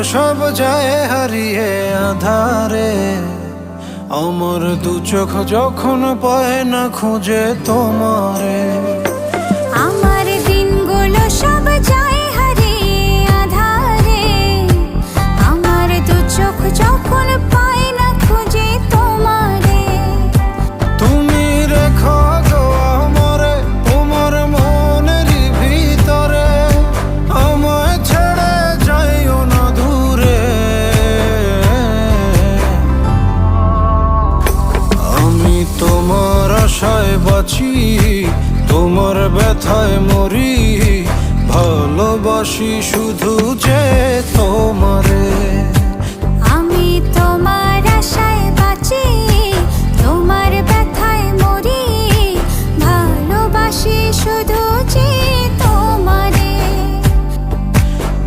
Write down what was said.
সব যায় হারিয়ে আধারে, আমার দু চোখ যখন পায় না খুঁজে তোমারে। আমার দিনগুলো সব যায় হারিয়ে আঁধারে, আমার দু চোখ যখন পায় না খুঁজে তোমারে। তুমি রেখো গো আমারে তোমার মনের ভিতরে, আমায় ছেড়ে যাইও না দূরে। আমি তোমার আশায় বাঁচি, তোমার ব্যথায় মরি, ভালোবাসি শুধু যে তোমার।